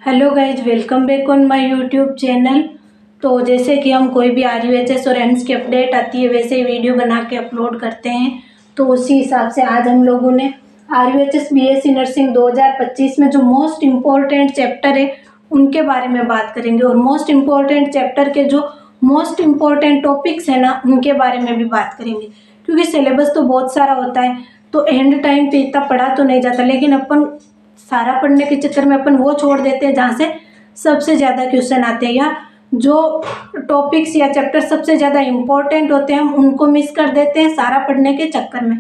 Hello guys, welcome back on my YouTube channel. तो जैसे कि हम कोई भी RUHS और एम्स की अपडेट आती है वैसे ही वीडियो बना के अपलोड करते हैं। तो उसी हिसाब से आज हम लोगों ने RUHS BSc नर्सिंग 2025 में जो मोस्ट इम्पोर्टेंट चैप्टर है उनके बारे में बात करेंगे और मोस्ट इम्पोर्टेंट चैप्टर के जो मोस्ट इम्पोर्टेंट टॉपिक्स है ना उनके बारे में भी बात करेंगे, क्योंकि सिलेबस तो बहुत सारा होता है तो एंड टाइम पे इतना पढ़ा तो नहीं जाता, लेकिन अपन सारा पढ़ने के चक्कर में अपन वो छोड़ देते हैं जहाँ से सबसे ज़्यादा क्वेश्चन आते हैं, या जो टॉपिक्स या चैप्टर सबसे ज़्यादा इम्पोर्टेंट होते हैं हम उनको मिस कर देते हैं सारा पढ़ने के चक्कर में।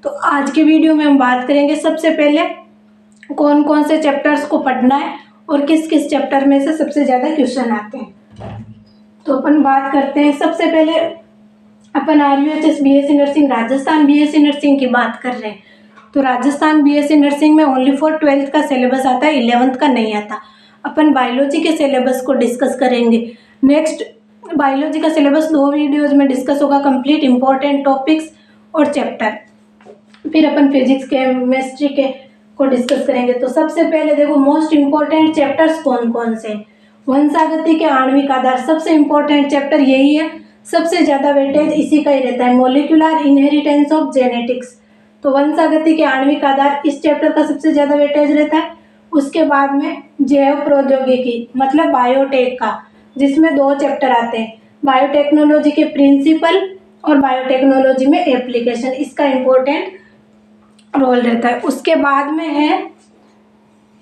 तो आज की वीडियो में हम बात करेंगे सबसे पहले कौन कौन से चैप्टर्स को पढ़ना है और किस किस चैप्टर में से सबसे ज़्यादा क्वेश्चन आते हैं। तो अपन बात करते हैं, सबसे पहले अपन RUHS BSc nursing Rajasthan BSc nursing की बात कर रहे हैं। तो राजस्थान BSc नर्सिंग में ओनली फॉर 12th का सिलेबस आता है, 11th का नहीं आता। अपन बायोलॉजी के सिलेबस को डिस्कस करेंगे। नेक्स्ट बायोलॉजी का सिलेबस 2 वीडियोज में डिस्कस होगा, कंप्लीट इंपॉर्टेंट टॉपिक्स और चैप्टर। फिर अपन फिजिक्स केमिस्ट्री के को डिस्कस करेंगे। तो सबसे पहले देखो मोस्ट इम्पोर्टेंट चैप्टर्स कौन कौन से। वंशागति के आणविक आधार सबसे इम्पोर्टेंट चैप्टर यही है, सबसे ज़्यादा वेटेज इसी का ही रहता है। मोलिकुलर इनहेरिटेंस ऑफ जेनेटिक्स, तो वंशागति के आणविक आधार इस चैप्टर का सबसे ज़्यादा वेटेज रहता है। उसके बाद में जैव प्रौद्योगिकी मतलब बायोटेक का, जिसमें 2 चैप्टर आते हैं, बायोटेक्नोलॉजी के प्रिंसिपल और बायोटेक्नोलॉजी में एप्लीकेशन, इसका इम्पोर्टेंट रोल रहता है। उसके बाद में है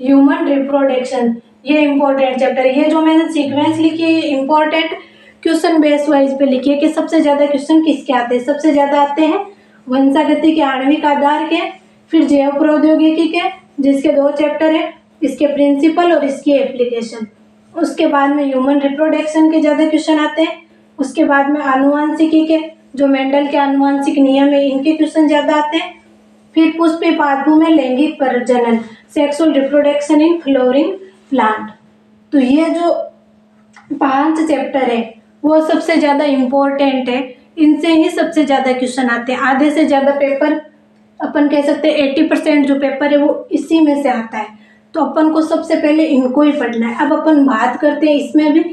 ह्यूमन रिप्रोडक्शन, ये इम्पोर्टेंट चैप्टर। ये जो मैंने सीक्वेंस लिखी है इम्पोर्टेंट क्वेश्चन बेस वाइज पे लिखी है कि सबसे ज़्यादा क्वेश्चन किसके आते हैं। सबसे ज़्यादा आते हैं वंशागति के आणविक आधार के, फिर जैव प्रौद्योगिकी के जिसके 2 चैप्टर है, इसके प्रिंसिपल और इसकी एप्लीकेशन। उसके बाद में ह्यूमन रिप्रोडक्शन के ज़्यादा क्वेश्चन आते हैं। उसके बाद में आनुवांशिकी के, जो मेंडल के आनुवांशिक नियम है इनके क्वेश्चन ज़्यादा आते हैं। फिर पुष्प पादपों में लैंगिक प्रजनन, sexual reproduction in flowering plant. तो ये जो 5 चैप्टर है वो सबसे ज़्यादा इम्पोर्टेंट है, इनसे ही सबसे ज़्यादा क्वेश्चन आते हैं। आधे से ज़्यादा पेपर अपन कह सकते हैं 80% जो पेपर है वो इसी में से आता है। तो अपन को सबसे पहले इनको ही पढ़ना है। अब अपन बात करते हैं इसमें भी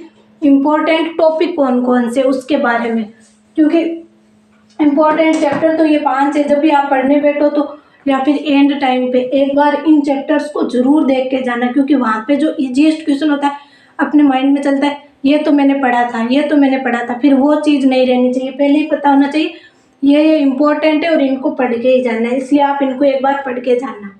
इम्पोर्टेंट टॉपिक कौन कौन से उसके बारे में, क्योंकि इम्पोर्टेंट चैप्टर तो ये 5 है। जब भी आप पढ़ने बैठो तो या फिर एंड टाइम पे एक बार इन चैप्टर्स को जरूर देख के जाना, क्योंकि वहाँ पे जो ईजीएस्ट क्वेश्चन होता है अपने माइंड में चलता है ये तो मैंने पढ़ा था, ये तो मैंने पढ़ा था, फिर वो चीज़ नहीं रहनी चाहिए, पहले ही पता होना चाहिए ये इम्पोर्टेंट है और इनको पढ़ के ही जानना है, इसलिए आप इनको एक बार पढ़ के जानना।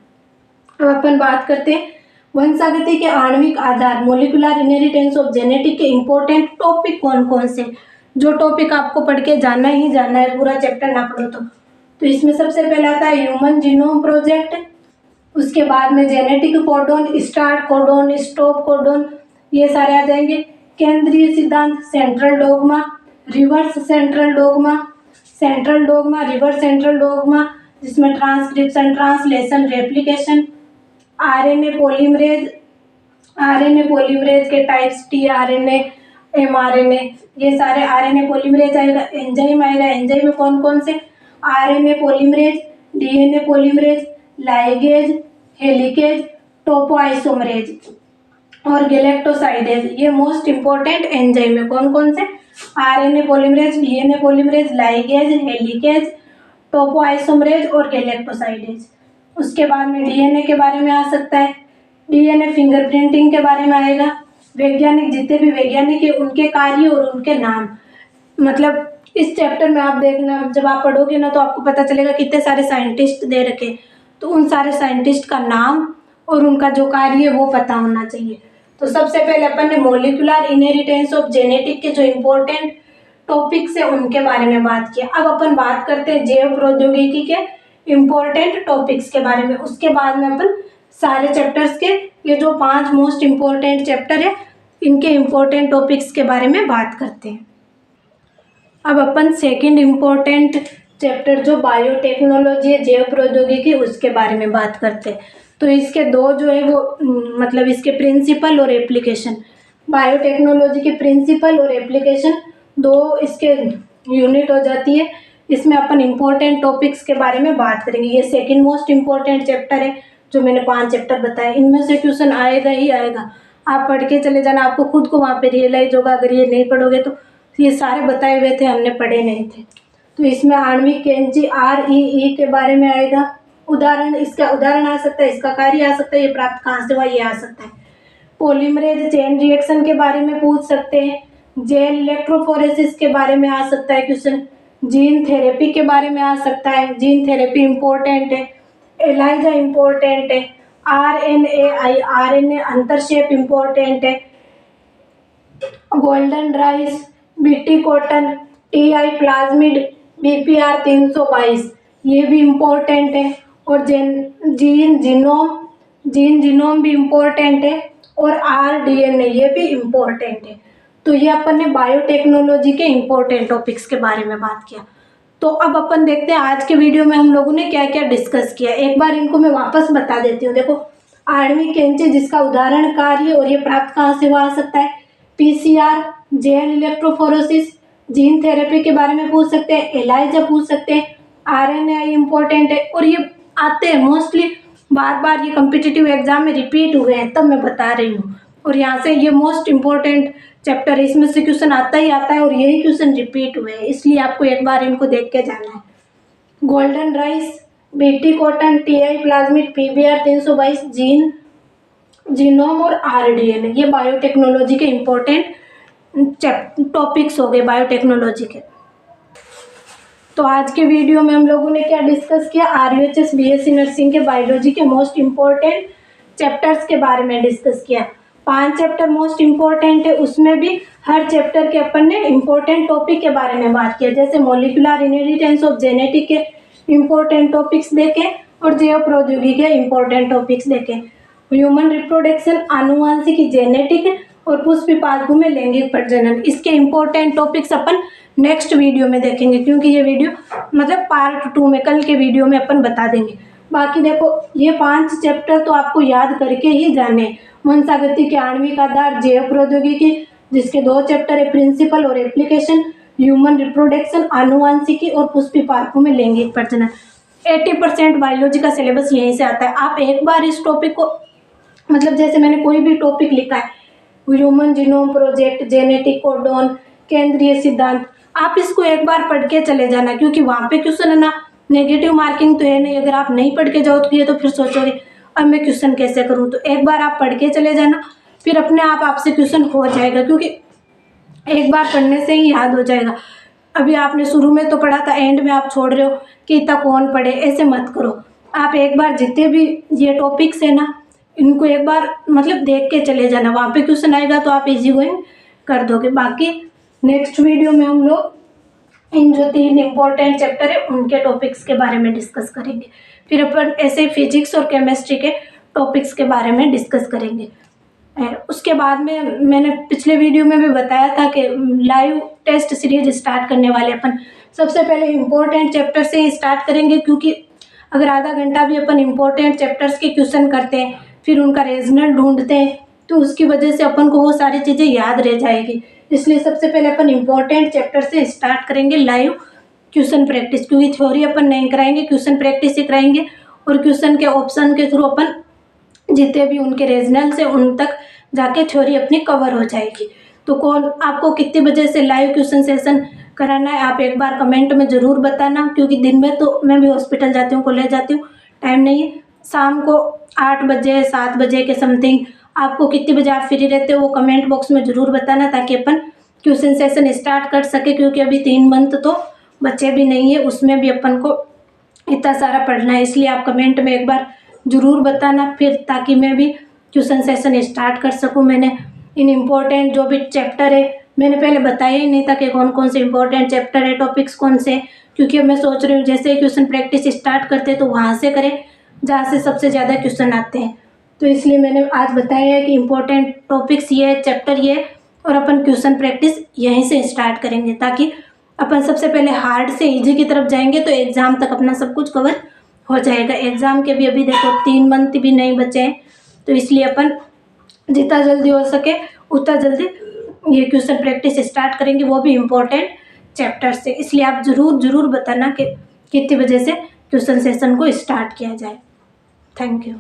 अब अपन बात करते हैं वंशागति के आणविक आधार, मोलिकुलर इनहेरिटेंस ऑफ जेनेटिक के इम्पोर्टेंट टॉपिक कौन कौन से, जो टॉपिक आपको पढ़ के जाना ही जाना है, पूरा चैप्टर ना पढ़ो तो इसमें सबसे पहला आता है ह्यूमन जीनोम प्रोजेक्ट। उसके बाद में genetic codon, start codon, stop codon, ये सारे आ जाएंगे। केंद्रीय सिद्धांत, central dogma, reverse central dogma, central dogma, reverse central dogma, जिसमें transcription, translation, replication, RNA polymerase के टाइप्स, टीआरएनए, एमआरएनए, ये सारे आरएनए पॉलीमरेज आएगा। एंजाइम आएगा, एंजाइम में कौन कौन से, RNA polymerase, DNA polymerase, ligase, helicase, topoisomerase और गैलेक्टोसाइडेज, ये मोस्ट इम्पोर्टेंट एंजाइम है। कौन कौन से, RNA polymerase, DNA polymerase, ligase, helicase, topoisomerase और गैलेक्टोसाइडेज। उसके बाद में डीएनए के बारे में आ सकता है, डीएनए फिंगरप्रिंटिंग के बारे में आएगा। वैज्ञानिक, जितने भी वैज्ञानिक है उनके कार्य और उनके नाम, मतलब इस चैप्टर में आप देखना, जब आप पढ़ोगे ना तो आपको पता चलेगा कितने सारे साइंटिस्ट दे रखे, तो उन सारे साइंटिस्ट का नाम और उनका जो कार्य है वो पता होना चाहिए। तो सबसे पहले अपन ने मोलिकुलर इनहेरिटेंस ऑफ जेनेटिक के जो इम्पोर्टेंट टॉपिक्स है उनके बारे में बात किया। अब अपन बात करते हैं जैव प्रौद्योगिकी के इम्पोर्टेंट टॉपिक्स के बारे में। उसके बाद में अपन सारे चैप्टर्स के, ये जो 5 मोस्ट इम्पोर्टेंट चैप्टर है इनके इम्पोर्टेंट टॉपिक्स के बारे में बात करते हैं। अब अपन सेकंड इम्पोर्टेंट चैप्टर जो बायोटेक्नोलॉजी है, जैव प्रौद्योगिकी, उसके बारे में बात करते हैं। तो इसके 2 जो है वो मतलब इसके प्रिंसिपल और एप्लीकेशन, बायोटेक्नोलॉजी के प्रिंसिपल और एप्लीकेशन 2 इसके यूनिट हो जाती है। इसमें अपन इम्पोर्टेंट टॉपिक्स के बारे में बात करेंगे। ये सेकंड मोस्ट इम्पोर्टेंट चैप्टर है, जो मैंने 5 चैप्टर बताए, इनमें से क्वेश्चन आएगा ही आएगा। आप पढ़ के चले जाना, आपको खुद को वहाँ पे रियलाइज होगा। अगर ये नहीं पढ़ोगे तो ये सारे बताए हुए थे, हमने पढ़े नहीं थे। तो इसमें आणविक कैंची REE के बारे में आएगा। उदाहरण, इसका उदाहरण आ सकता है, इसका कार्य आ सकता है, ये प्राप्त कहाँ से हुआ ये आ सकता है। पॉलीमरेज चेन रिएक्शन के बारे में पूछ सकते हैं। जेल इलेक्ट्रोफोरेसिस के बारे में आ सकता है क्वेश्चन। जीन थेरेपी के बारे में आ सकता है, जीन थेरेपी इम्पोर्टेंट है। एलाइजा इम्पोर्टेंट है। RNA अंतरक्षेप इम्पोर्टेंट है। Golden rice, BT cotton, TI plasmid, BPR 322 ये भी इम्पोर्टेंट है। और जीन जीनोम भी इम्पोर्टेंट है। और rDNA ये भी इम्पोर्टेंट है। तो ये अपन ने बायोटेक्नोलॉजी के इम्पोर्टेंट टॉपिक्स के बारे में बात किया। तो अब अपन देखते हैं आज के वीडियो में हम लोगों ने क्या क्या डिस्कस किया। एक बार इनको मैं वापस बता देती हूँ। देखो, आणविक कैंची जिसका उदाहरण कार्य और ये प्राप्त कहाँ से हुआ आ सकता है। PCR, gel electrophoresis, gene therapy के बारे में पूछ सकते हैं। एलाइजा पूछ सकते हैं। RNA इम्पोर्टेंट है। और ये आते हैं मोस्टली बार बार, ये कॉम्पिटिटिव एग्जाम में रिपीट हुए हैं, तब मैं बता रही हूँ। और यहाँ से ये मोस्ट इम्पोर्टेंट चैप्टर है, इसमें से क्वेश्चन आता ही आता है और यही क्वेश्चन रिपीट हुए हैं, इसलिए आपको एक बार इनको देख के जाना है। Golden rice, BT cotton, TI plasmid, PBR 322 genome और rDNA ये बायोटेक्नोलॉजी के इम्पोर्टेंट टॉपिक्स हो गए बायोटेक्नोलॉजी के। तो आज के वीडियो में हम लोगों ने क्या डिस्कस किया, RUHS BSc नर्सिंग के बायोलॉजी के मोस्ट इम्पोर्टेंट चैप्टर्स के बारे में डिस्कस किया। 5 चैप्टर मोस्ट इम्पोर्टेंट है, उसमें भी हर चैप्टर के अपन ने इम्पोर्टेंट टॉपिक के बारे में बात किया। जैसे मॉलिक्यूलर इनहेरिटेंस ऑफ जेनेटिक के इम्पोर्टेंट टॉपिक्स देखे और जैव प्रौद्योगिकी के इम्पोर्टेंट टॉपिक्स देखे। ह्यूमन रिप्रोडक्शन, आनुवांशिकी, जेनेटिक और पुष्पीपादभू में लैंगिक प्रजनन, इसके इम्पोर्टेंट टॉपिक्स अपन नेक्स्ट वीडियो में देखेंगे, क्योंकि ये वीडियो मतलब पार्ट 2 में कल के वीडियो में अपन बता देंगे। बाकी देखो, ये 5 चैप्टर तो आपको याद करके ही जाने। वंशागति के आणविक आधार, जैव प्रौद्योगिकी जिसके 2 चैप्टर है, प्रिंसिपल और एप्लीकेशन, ह्यूमन रिप्रोडक्शन, आनुवांशिकी और पुष्पीपादभू में लैंगिक प्रजनन। 80% बायोलॉजी का सिलेबस यहीं से आता है। आप एक बार इस टॉपिक को, मतलब जैसे मैंने कोई भी टॉपिक लिखा है, human genome project, genetic codon, केंद्रीय सिद्धांत, आप इसको एक बार पढ़ के चले जाना, क्योंकि वहाँ पे क्वेश्चन है ना, नेगेटिव मार्किंग तो है नहीं। अगर आप नहीं पढ़ के जाओ तो ये तो फिर सोचोगे अब मैं क्वेश्चन कैसे करूँ। तो एक बार आप पढ़ के चले जाना, फिर अपने आप आपसे क्वेश्चन हो जाएगा, क्योंकि एक बार पढ़ने से ही याद हो जाएगा। अभी आपने शुरू में तो पढ़ा था, एंड में आप छोड़ रहे हो कि इतना कौन पढ़े, ऐसे मत करो। आप एक बार जितने भी ये टॉपिक्स है ना, इनको एक बार मतलब देख के चले जाना, वहाँ पे क्वेश्चन आएगा तो आप इजी गोइंग कर दोगे। बाकी नेक्स्ट वीडियो में हम लोग इन जो 3 इम्पोर्टेंट चैप्टर है उनके टॉपिक्स के बारे में डिस्कस करेंगे। फिर अपन ऐसे फिजिक्स और केमिस्ट्री के टॉपिक्स के बारे में डिस्कस करेंगे। उसके बाद में मैंने पिछले वीडियो में भी बताया था कि लाइव टेस्ट सीरीज स्टार्ट करने वाले अपन। सबसे पहले इम्पोर्टेंट चैप्टर से ही स्टार्ट करेंगे, क्योंकि अगर आधा घंटा भी अपन इम्पोर्टेंट चैप्टर्स के क्वेश्चन करते हैं, फिर उनका रीजनल ढूंढते हैं, तो उसकी वजह से अपन को वो सारी चीज़ें याद रह जाएगी। इसलिए सबसे पहले अपन इम्पोर्टेंट चैप्टर से स्टार्ट करेंगे लाइव क्वेश्चन प्रैक्टिस, क्योंकि थ्योरी अपन नहीं कराएंगे, क्वेश्चन प्रैक्टिस ही कराएंगे। और क्वेश्चन के ऑप्शन के थ्रू अपन जितने भी उनके रीजनल से उन तक जाके थ्योरी अपनी कवर हो जाएगी। तो कौन आपको कितने बजे से लाइव क्वेश्चन सेशन कराना है, आप एक बार कमेंट में ज़रूर बताना, क्योंकि दिन में तो मैं भी हॉस्पिटल जाती हूँ, कॉलेज जाती हूँ, टाइम नहीं है। शाम को 8 बजे 7 बजे के समथिंग आपको कितने बजे आप फ्री रहते हो वो कमेंट बॉक्स में ज़रूर बताना, ताकि अपन क्वेश्चन सेशन स्टार्ट कर सके। क्योंकि अभी 3 मंथ तो बच्चे भी नहीं है, उसमें भी अपन को इतना सारा पढ़ना है, इसलिए आप कमेंट में एक बार ज़रूर बताना, फिर ताकि मैं भी क्वेश्चन सेशन स्टार्ट कर सकूं। मैंने इन इम्पोर्टेंट जो भी चैप्टर है, मैंने पहले बताया ही नहीं था कि कौन कौन से इम्पोर्टेंट चैप्टर है, टॉपिक्स कौन से, क्योंकि अब मैं सोच रही हूँ जैसे क्वेश्चन प्रैक्टिस स्टार्ट करते तो वहाँ से करें जहाँ से सबसे ज़्यादा क्वेश्चन आते हैं। तो इसलिए मैंने आज बताया है कि इम्पोर्टेंट टॉपिक्स ये है, चैप्टर ये, और अपन क्वेश्चन प्रैक्टिस यहीं से स्टार्ट करेंगे, ताकि अपन सबसे पहले हार्ड से इजी की तरफ जाएंगे तो एग्ज़ाम तक अपना सब कुछ कवर हो जाएगा। एग्ज़ाम के भी अभी देखो 3 मंथ भी नहीं बचे हैं, तो इसलिए अपन जितना जल्दी हो सके उतना जल्दी ये क्वेश्चन प्रैक्टिस स्टार्ट करेंगे, वो भी इम्पोर्टेंट चैप्टर से। इसलिए आप ज़रूर बताना कि कितने बजे से क्वेश्चन सेशन को स्टार्ट किया जाए। Thank you.